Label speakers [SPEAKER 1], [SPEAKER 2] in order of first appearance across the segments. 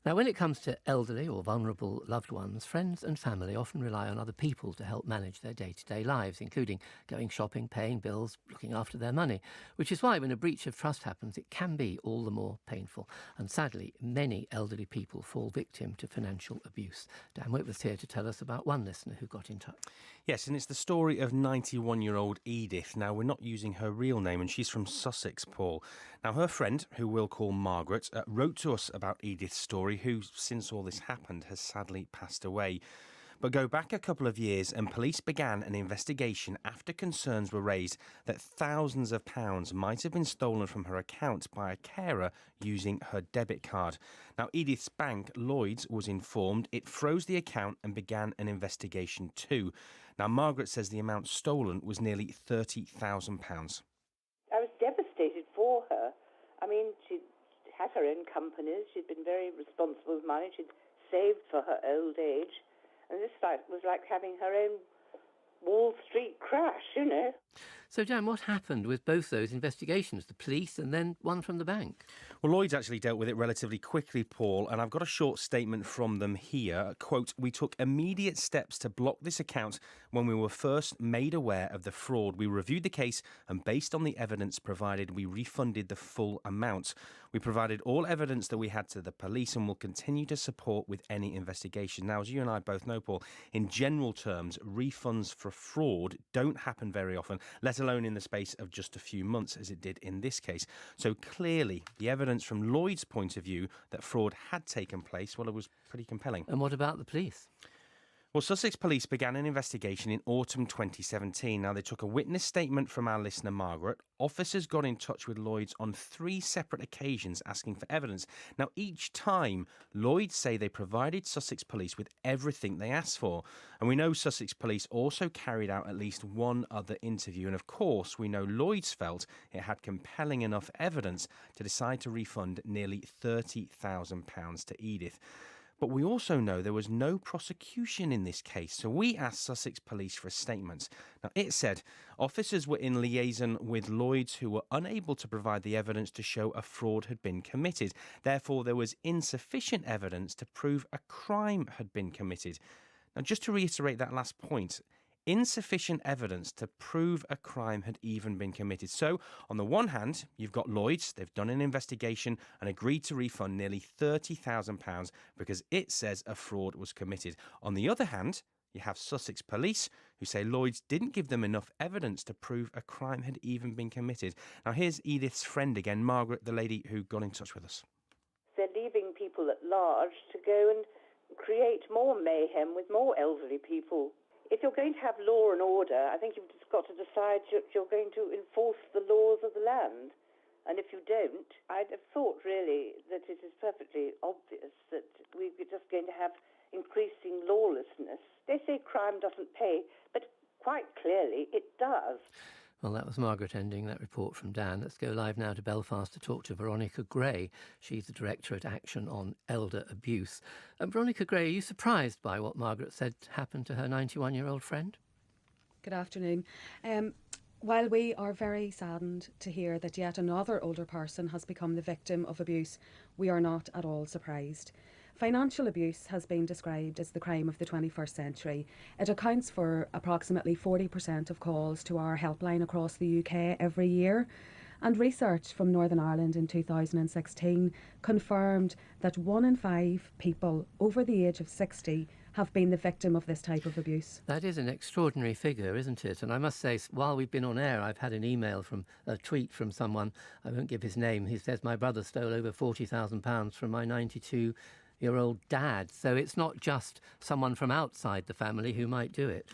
[SPEAKER 1] Now, when it comes to elderly or vulnerable loved ones, friends and family often rely on other people to help manage their day-to-day lives, including going shopping, paying bills, looking after their money, which is why when a breach of trust happens, it can be all the more painful. And sadly, many elderly people fall victim to financial abuse. Dan Whitworth's here to tell us about one listener who got in touch.
[SPEAKER 2] Yes, and it's the story of 91-year-old Edith. Now, we're not using her real name, and she's from Sussex, Paul. Now, her friend, who we'll call Margaret, wrote to us about Edith's story, who, since all this happened, has sadly passed away. But go back a couple of years and police began an investigation after concerns were raised that thousands of pounds might have been stolen from her account by a carer using her debit card. Now, Edith's bank, Lloyds, was informed. It froze the account and began an investigation too. Now, Margaret says the amount stolen was nearly £30,000.
[SPEAKER 3] I was devastated for her. I mean, she had her own companies. She'd been very responsible with money. She'd saved for her old age. And this was like having her own Wall Street crash, you know.
[SPEAKER 1] So, Dan, what happened with both those investigations, the police and then one from the bank?
[SPEAKER 2] Well, Lloyds actually dealt with it relatively quickly, Paul, and I've got a short statement from them here. Quote, "We took immediate steps to block this account when we were first made aware of the fraud. We reviewed the case and based on the evidence provided, we refunded the full amount. We provided all evidence that we had to the police and will continue to support with any investigation." Now, as you and I both know, Paul, in general terms, refunds for fraud don't happen very often, let alone in the space of just a few months, as it did in this case. So clearly, the evidence from Lloyd's point of view that fraud had taken place, well, it was pretty compelling.
[SPEAKER 1] And what about the police?
[SPEAKER 2] Well, Sussex Police began an investigation in autumn 2017. Now, they took a witness statement from our listener, Margaret. Officers got in touch with Lloyds on 3 separate occasions asking for evidence. Now, each time, Lloyds say they provided Sussex Police with everything they asked for. And we know Sussex Police also carried out at least one other interview. And of course, we know Lloyds felt it had compelling enough evidence to decide to refund nearly £30,000 to Edith. But we also know there was no prosecution in this case, so we asked Sussex Police for a statement. Now, it said officers were in liaison with Lloyds who were unable to provide the evidence to show a fraud had been committed. Therefore, there was insufficient evidence to prove a crime had been committed. Now, just to reiterate that last point, insufficient evidence to prove a crime had even been committed. So, on the one hand, you've got Lloyds. They've done an investigation and agreed to refund nearly £30,000 because it says a fraud was committed. On the other hand, you have Sussex Police who say Lloyds didn't give them enough evidence to prove a crime had even been committed. Now, here's Edith's friend again, Margaret, the lady who got in touch with us.
[SPEAKER 3] They're leaving people at large to go and create more mayhem with more elderly people. If you're going to have law and order, I think you've just got to decide you're going to enforce the laws of the land. And if you don't, I'd have thought really that it is perfectly obvious that we're just going to have increasing lawlessness. They say crime doesn't pay, but quite clearly it does.
[SPEAKER 1] Well, that was Margaret ending that report from Dan. Let's go live now to Belfast to talk to Veronica Gray. She's the Director at Action on Elder Abuse. Veronica Gray, are you surprised by what Margaret said happened to her 91-year-old friend?
[SPEAKER 4] Good afternoon. While we are very saddened to hear that yet another older person has become the victim of abuse, we are not at all surprised. Financial abuse has been described as the crime of the 21st century. It accounts for approximately 40% of calls to our helpline across the UK every year. And research from Northern Ireland in 2016 confirmed that 1 in 5 people over the age of 60 have been the victim of this type of abuse.
[SPEAKER 1] That is an extraordinary figure, isn't it? And I must say, while we've been on air, I've had an email from a tweet from someone, I won't give his name, he says, my brother stole over £40,000 from my 92-year-old dad. So it's not just someone from outside the family who might do it.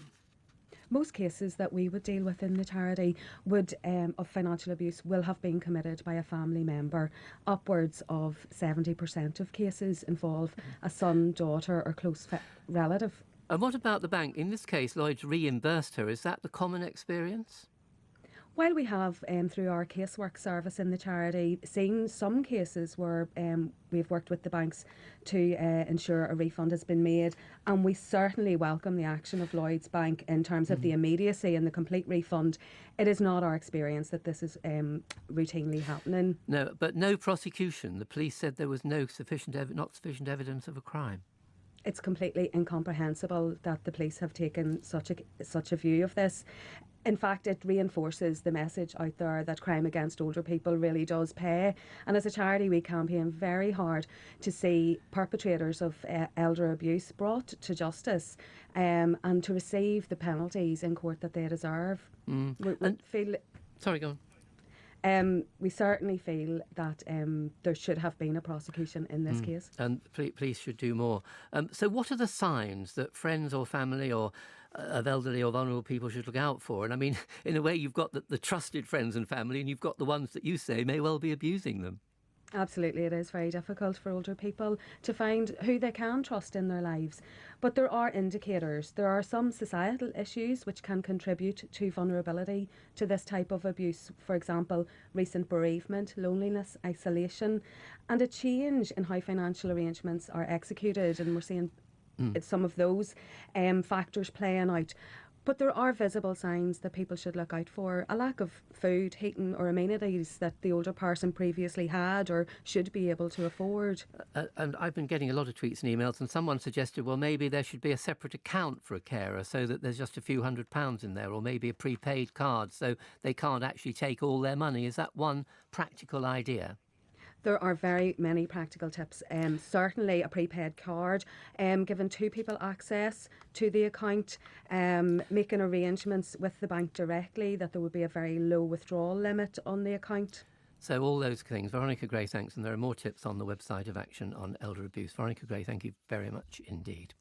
[SPEAKER 4] Most cases that we would deal with in the charity of financial abuse will have been committed by a family member. Upwards of 70% of cases involve a son, daughter or close relative.
[SPEAKER 1] And what about the bank? In this case, Lloyds reimbursed her. Is that the common experience?
[SPEAKER 4] While we have, through our casework service in the charity, seen some cases where we've worked with the banks to ensure a refund has been made, and we certainly welcome the action of Lloyds Bank in terms of the immediacy and the complete refund, it is not our experience that this is routinely happening.
[SPEAKER 1] No, but no prosecution. The police said there was not sufficient evidence of a crime.
[SPEAKER 4] It's completely incomprehensible that the police have taken such a view of this. In fact, it reinforces the message out there that crime against older people really does pay. And as a charity, we campaign very hard to see perpetrators of elder abuse brought to justice and to receive the penalties in court that they deserve.
[SPEAKER 1] Sorry, go on.
[SPEAKER 4] We certainly feel that there should have been a prosecution in this case.
[SPEAKER 1] And police should do more. So what are the signs that friends or family or of elderly or vulnerable people should look out for? And I mean, in a way, you've got the trusted friends and family, and you've got the ones that you say may well be abusing them.
[SPEAKER 4] Absolutely, it is very difficult for older people to find who they can trust in their lives. But there are indicators. There are some societal issues which can contribute to vulnerability to this type of abuse. For example, recent bereavement, loneliness, isolation, and a change in how financial arrangements are executed. And we're seeing some of those factors playing out. But there are visible signs that people should look out for. A lack of food, heating or amenities that the older person previously had or should be able to afford.
[SPEAKER 1] And I've been getting a lot of tweets and emails, and someone suggested, well, maybe there should be a separate account for a carer so that there's just a few £100s in there, or maybe a prepaid card so they can't actually take all their money. Is that one practical idea?
[SPEAKER 4] There are very many practical tips. Certainly a prepaid card, giving two people access to the account, making arrangements with the bank directly that there would be a very low withdrawal limit on the account.
[SPEAKER 1] So all those things. Veronica Gray, thanks. And there are more tips on the website of Action on Elder Abuse. Veronica Gray, thank you very much indeed.